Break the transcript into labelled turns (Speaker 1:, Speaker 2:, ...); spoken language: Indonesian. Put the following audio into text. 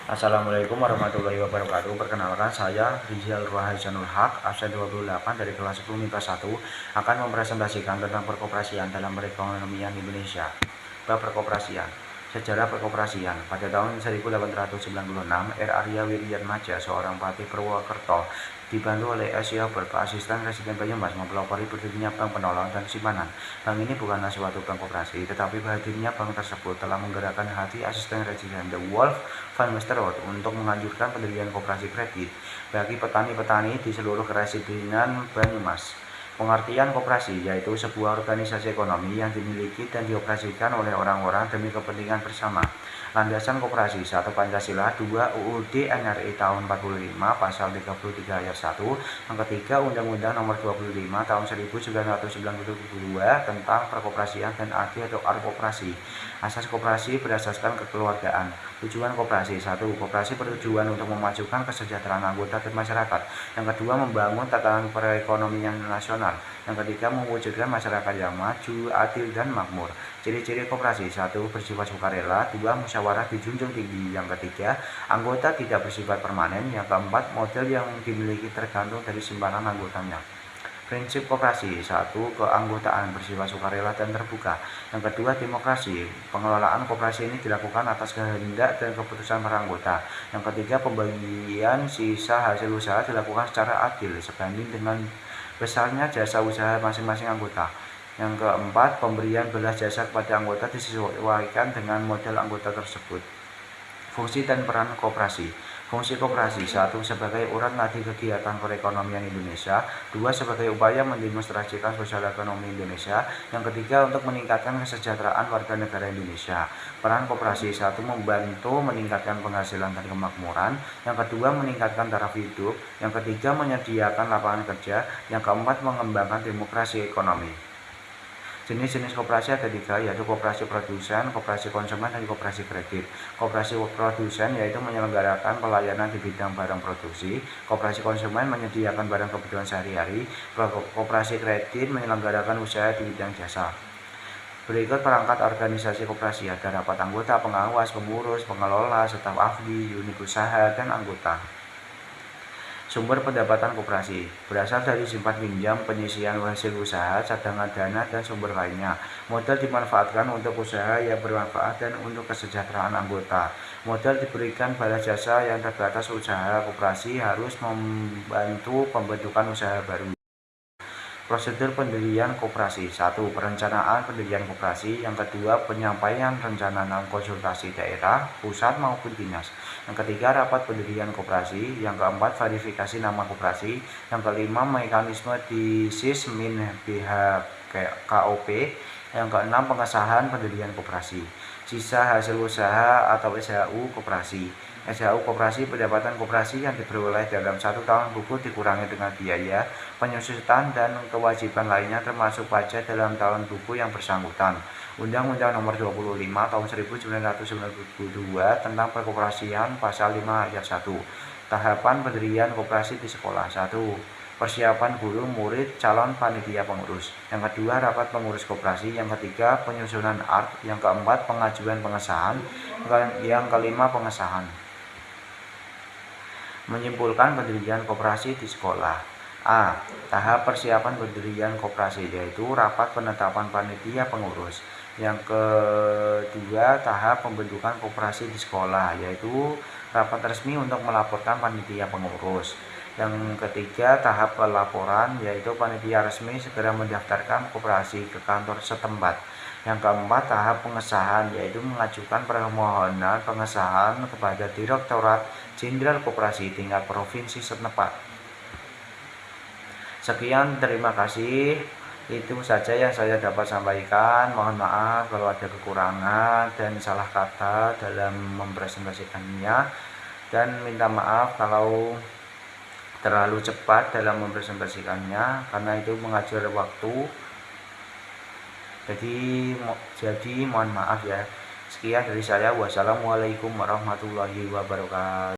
Speaker 1: Assalamualaikum warahmatullahi wabarakatuh. Perkenalkan, saya Rizal Ruhaisanul Haq, absen 28 dari kelas 10 MIPA 1, akan mempresentasikan tentang perkoperasian dalam perekonomian Indonesia. Bab perkoperasian. Sejarah perkoperasian. Pada tahun 1896, R. Arya Wiryatmaja, seorang patih Purwokerto, dibantu oleh S. Yober, asisten Residen Banyumas, mempelopori berdirinya Bank Penolong dan Simpanan. Bank ini bukanlah suatu bank koperasi, tetapi hadirnya bank tersebut telah menggerakkan hati asisten Residen The Wolf van Westerhout untuk menganjurkan pendirian koperasi kredit bagi petani-petani di seluruh Residenan Banyumas. Pengertian koperasi yaitu sebuah organisasi ekonomi yang dimiliki dan dioperasikan oleh orang-orang demi kepentingan bersama. Landasan koperasi: 1. Pancasila, 2. UUD NRI tahun 45 pasal 33 ayat 1, yang ketiga Undang-Undang Nomor 25 tahun 1992 tentang perkoperasian dan AG atau Arkoperasi. Asas koperasi berdasarkan kekeluargaan. Tujuan koperasi: 1. Koperasi bertujuan untuk memajukan kesejahteraan anggota dan masyarakat. Yang kedua, membangun tatanan perekonomian nasional. Yang ketiga, mewujudkan masyarakat yang maju, adil, dan makmur. Ciri-ciri koperasi: 1. Bersifat sukarela. 2. Musyawarah dijunjung tinggi. Yang ketiga, anggota tidak bersifat permanen. Yang keempat, model yang dimiliki tergantung dari simpanan anggotanya. Prinsip koperasi: 1. Keanggotaan bersifat sukarela dan terbuka. Yang kedua, demokrasi. Pengelolaan koperasi ini dilakukan atas kehendak dan keputusan para anggota. Yang ketiga, pembagian sisa hasil usaha dilakukan secara adil sebanding dengan besarnya jasa usaha masing-masing anggota. Yang keempat, pemberian belas jasa kepada anggota disesuaikan dengan model anggota tersebut. Fungsi dan peran koperasi. Fungsi koperasi: 1. Sebagai urat nadi kegiatan perekonomian Indonesia. 2. Sebagai upaya mendemonstrasikan sosial ekonomi Indonesia. Yang ketiga, untuk meningkatkan kesejahteraan warga negara Indonesia. Peran koperasi: 1. Membantu meningkatkan penghasilan dan kemakmuran. Yang kedua, meningkatkan taraf hidup. Yang ketiga, menyediakan lapangan kerja. Yang keempat, mengembangkan demokrasi ekonomi. Jenis-jenis koperasi ada 3, yaitu koperasi produsen, koperasi konsumen, dan koperasi kredit. Koperasi produsen yaitu menyelenggarakan pelayanan di bidang barang produksi. Koperasi konsumen menyediakan barang kebutuhan sehari-hari. Koperasi kredit menyelenggarakan usaha di bidang jasa. Berikut perangkat organisasi koperasi: ada rapat anggota, pengawas, pengurus, pengelola, staf ahli, unit usaha, dan anggota. Sumber pendapatan koperasi berasal dari simpan pinjam, penyisian hasil usaha, cadangan dana, dan sumber lainnya. Modal dimanfaatkan untuk usaha yang bermanfaat dan untuk kesejahteraan anggota. Modal diberikan balas jasa yang terbatas. Usaha koperasi harus membantu pembentukan usaha baru. Prosedur pendirian koperasi: 1. Perencanaan pendirian koperasi. Yang kedua, penyampaian rencana dan konsultasi daerah, pusat maupun dinas. Yang ketiga, rapat pendirian koperasi. Yang keempat, verifikasi nama koperasi. Yang kelima, mekanisme di SIS-MIN BHKOP. Yang keenam, pengesahan pendirian koperasi. Sisa hasil usaha atau SHU koperasi. SHU koperasi: pendapatan koperasi yang diperoleh dalam 1 tahun buku dikurangi dengan biaya, penyusutan, dan kewajiban lainnya termasuk pajak dalam tahun buku yang bersangkutan. Undang-Undang Nomor 25 tahun 1992 tentang perkoperasian pasal 5 ayat 1. Tahapan pendirian koperasi di sekolah: 1. Persiapan guru, murid, calon panitia pengurus. Yang kedua, rapat pengurus koperasi. Yang ketiga, penyusunan ART. Yang keempat, pengajuan pengesahan. Yang kelima, pengesahan. Menyimpulkan pendirian koperasi di sekolah. A. Tahap persiapan pendirian koperasi, yaitu rapat penetapan panitia pengurus. Yang kedua, tahap pembentukan koperasi di sekolah, yaitu rapat resmi untuk melaporkan panitia pengurus. Yang ketiga, tahap pelaporan, yaitu panitia resmi segera mendaftarkan koperasi ke kantor setempat. Yang keempat, tahap pengesahan, yaitu mengajukan permohonan pengesahan kepada Direktorat Jenderal Koperasi tingkat provinsi setempat. Sekian, terima kasih. Itu saja yang saya dapat sampaikan. Mohon maaf kalau ada kekurangan dan salah kata dalam mempresentasikannya, dan minta maaf kalau terlalu cepat dalam mempresentasikannya, karena itu mengajar waktu. Jadi mohon maaf ya. Sekian dari saya. Wassalamualaikum warahmatullahi wabarakatuh.